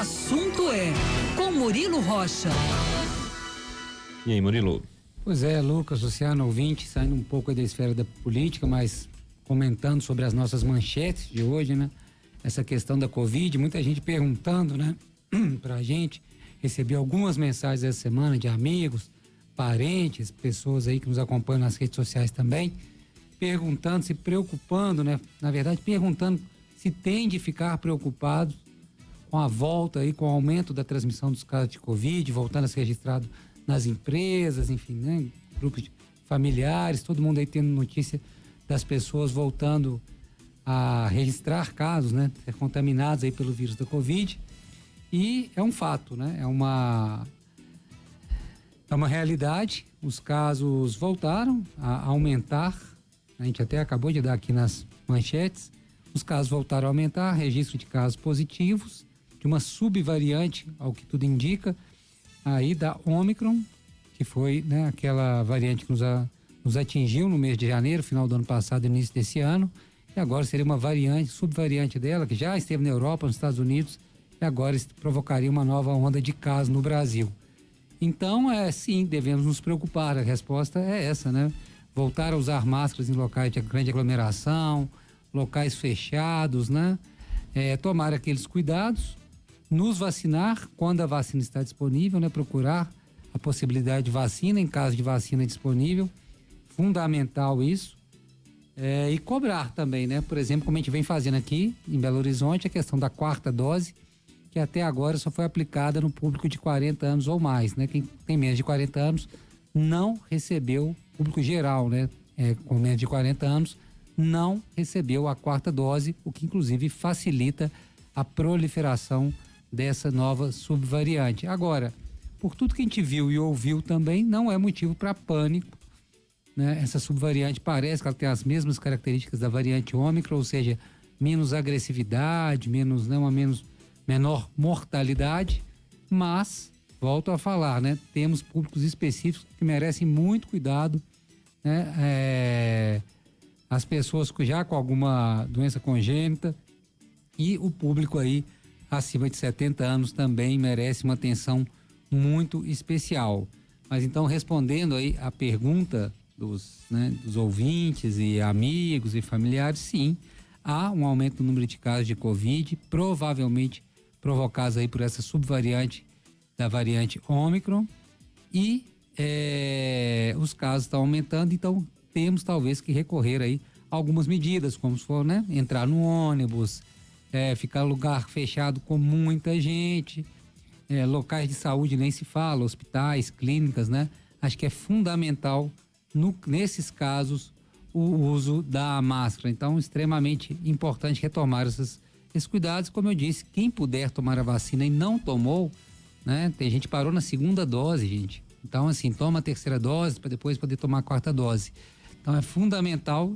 assunto é com Murilo Rocha. E aí, Murilo? Pois é, Lucas, Luciano, ouvinte, saindo um pouco da esfera da política, mas comentando sobre as nossas manchetes de hoje, né? Essa questão da Covid, muita gente perguntando, né? Pra gente, recebi algumas mensagens essa semana de amigos, parentes, pessoas aí que nos acompanham nas redes sociais também, perguntando, se preocupando, né? Na verdade, perguntando se tem de ficar preocupado com a volta aí, com o aumento da transmissão dos casos de Covid, voltando a ser registrado nas empresas, enfim, né? Grupos familiares, todo mundo aí tendo notícia das pessoas voltando a registrar casos, né? Ser contaminados aí pelo vírus da Covid. E é um fato, né? É uma realidade. Os casos voltaram a aumentar. A gente até acabou de dar aqui nas manchetes. Os casos voltaram a aumentar, registro de casos positivos, de uma subvariante, ao que tudo indica, aí da Ômicron, que foi, né, aquela variante que nos atingiu no mês de janeiro, final do ano passado, início desse ano, e agora seria uma variante, subvariante dela, que já esteve na Europa, nos Estados Unidos, e agora provocaria uma nova onda de casos no Brasil. Então, sim, devemos nos preocupar. A resposta é essa, né? Voltar a usar máscaras em locais de grande aglomeração, locais fechados, né? Tomar aqueles cuidados, nos vacinar quando a vacina está disponível, né? Procurar a possibilidade de vacina em caso de vacina disponível, fundamental isso. E cobrar também, né? Por exemplo, como a gente vem fazendo aqui em Belo Horizonte, a questão da 4ª dose, que até agora só foi aplicada no público de 40 anos ou mais, né? Quem tem menos de 40 anos não recebeu, público geral, né? Com menos de 40 anos, não recebeu a 4ª dose, o que inclusive facilita a proliferação dessa nova subvariante. Agora, por tudo que a gente viu e ouviu também, não é motivo para pânico, né? Essa subvariante parece que ela tem as mesmas características da variante Ômicron, ou seja, menos agressividade, menor mortalidade, mas, volto a falar, né? Temos públicos específicos que merecem muito cuidado, né? As pessoas já com alguma doença congênita e o público aí acima de 70 anos também merece uma atenção muito especial. Mas então, respondendo aí a pergunta dos ouvintes e amigos e familiares, sim, há um aumento no número de casos de Covid, provavelmente provocados aí por essa subvariante da variante Ômicron, e os casos estão aumentando, então temos talvez que recorrer aí a algumas medidas, como se for, né, entrar no ônibus, ficar em lugar fechado com muita gente, locais de saúde nem se fala, hospitais, clínicas, né? Acho que é fundamental nesses casos o uso da máscara. Então, extremamente importante retomar esses cuidados. Como eu disse, quem puder tomar a vacina e não tomou, né? Tem gente que parou na 2ª dose, gente. Então, assim, toma a 3ª dose para depois poder tomar a 4ª dose. Então, é fundamental.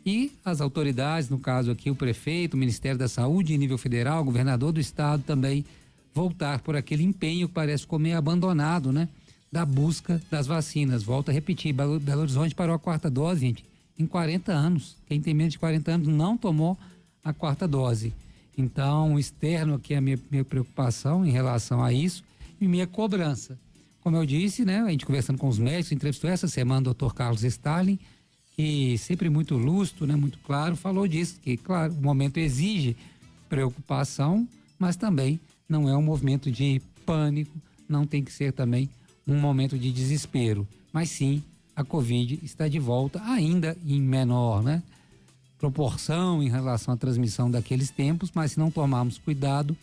E as autoridades, no caso aqui o prefeito, o Ministério da Saúde em nível federal, o governador do estado também, voltar por aquele empenho que parece ficou meio abandonado, né? Da busca das vacinas. Volto a repetir, Belo Horizonte parou a 4ª dose, gente, em 40 anos. Quem tem menos de 40 anos não tomou a 4ª dose. Então, externo aqui a minha preocupação em relação a isso e minha cobrança. Como eu disse, né? A gente conversando com os médicos, entrevistou essa semana o Dr. Carlos Stalin, que sempre muito lúcido, né? Muito claro, falou disso, que claro, o momento exige preocupação, mas também não é um movimento de pânico, não tem que ser também um momento de desespero, mas sim, a Covid está de volta, ainda em menor, né, proporção em relação à transmissão daqueles tempos, mas se não tomarmos cuidado,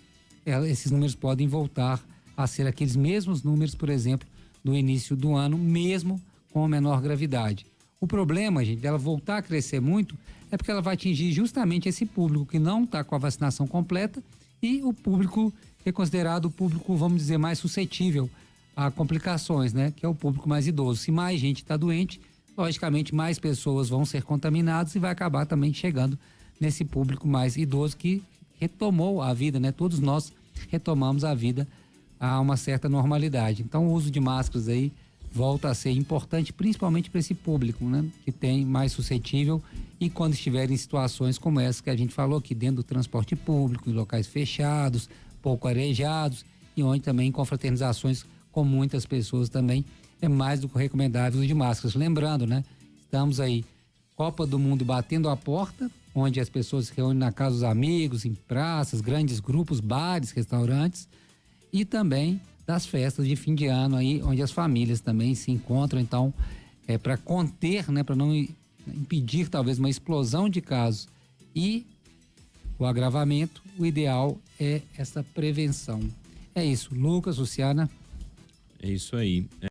esses números podem voltar a ser aqueles mesmos números, por exemplo, do início do ano, mesmo com menor gravidade. O problema, gente, dela voltar a crescer muito é porque ela vai atingir justamente esse público que não está com a vacinação completa e o público que é considerado o público, vamos dizer, mais suscetível a complicações, né? Que é o público mais idoso. Se mais gente está doente, logicamente mais pessoas vão ser contaminadas e vai acabar também chegando nesse público mais idoso que retomou a vida, né? Todos nós retomamos a vida a uma certa normalidade. Então o uso de máscaras aí volta a ser importante, principalmente para esse público, né? Que tem mais suscetível e quando estiver em situações como essa que a gente falou aqui dentro do transporte público, em locais fechados, pouco arejados e onde também confraternizações com muitas pessoas também é mais do que recomendável o uso de máscaras. Lembrando, né? Estamos aí, Copa do Mundo batendo a porta, onde as pessoas se reúnem na casa dos amigos, em praças, grandes grupos, bares, restaurantes, e também das festas de fim de ano aí, onde as famílias também se encontram. Então, para conter, né, para não impedir talvez uma explosão de casos e o agravamento, o ideal é essa prevenção. É isso, Lucas, Luciana. É isso aí.